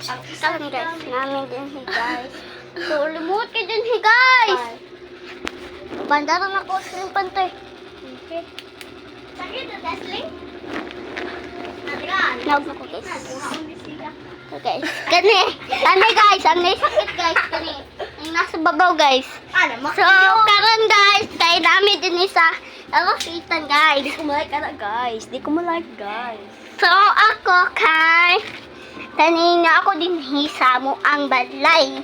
Karon guys, namin din hi guys. So, limot ka din hi guys. Bandaran ako sa pantay. Okay. Sakit na Tesling? Nawag ako guys. So guys, kani guys, ang naisakit guys, kani. Ang nasa babaw guys. So, karon guys, kay dami din isa. Arasitan guys. Di ko malike ka guys. Di ko malike guys. So, ako kay kanina ako din hisa mo ang balay.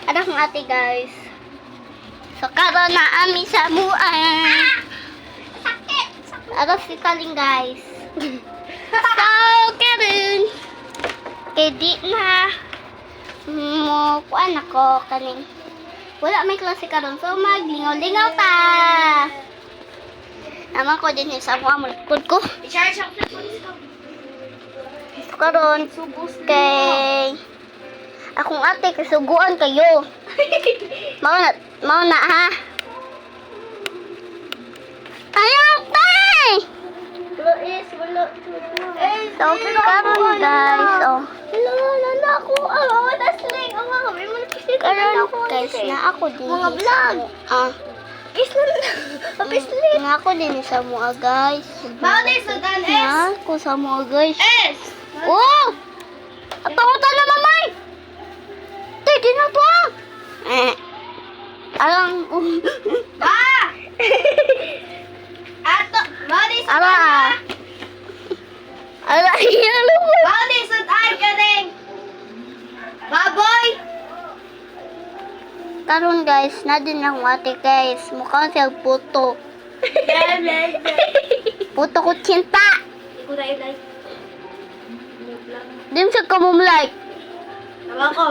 Anak ng ate guys. So, karon na ami sa muan. Sakit! Aras si Kaling guys. So, karon kay di na mo kuan ako kaning wala may klase karon. So, maglingaw-lingaw ta. Naman ko din sa mga malakod ko. I-charge ako sa police ko. So, karon kay akong ate kasuguan kayo. Mao na ha. Ayaw tay. So, karon guys, oh. Lala ako. Tesling. May mga pisit Karon guys, na ako din Mga sa vlog. mua. Pislit. Na ako din sa mua guys. Bawal sa dan S. Na ako sa mua guys. S. Oh! Atang-atang na mamay! Tay, di na to ah! Alang, Ba! Ato. Bawal sa ala. Ala, yan mo. Bawal sa dan kaning. Baboy. Karon guys, na din ang ate guys. Mukhang siya puto. Puto ko cinta. Iko na ilay. Di mo siya kamumlike. Tama ko.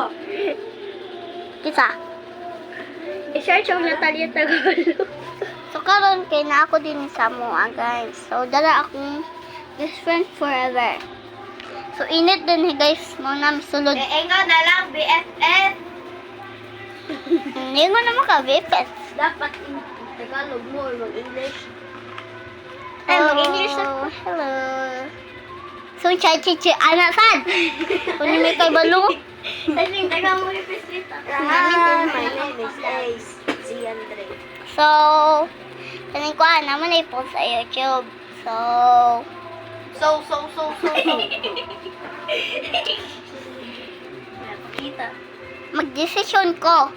Kisa. I-search yung Natalia Tagalog. So karon kay na ako din sa mua guys. So dala akong best friend forever. So init din guys. Mo na sulod. Engo na lang, BFF. Hindi mo naman ka-vipet. Dapat in Tagalog mo or mag-English. Ay, mag-English na. Hello. So, chay-chay-chay. Anak, sad? Kung may kay balo. Tasing, taga mo yung pislita. Namin din My man. name is Ace. Si Andre. So, kanin ko, naman na i-post sa YouTube. So, Napakita. mag-desisyon ko.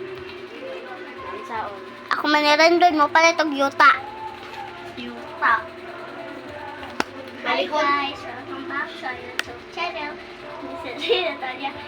Ang saon. Ako manirendod mo pala itong yuta. Yuta. Hi Malikot. guys, welcome back sa YouTube channel. This is Natalia.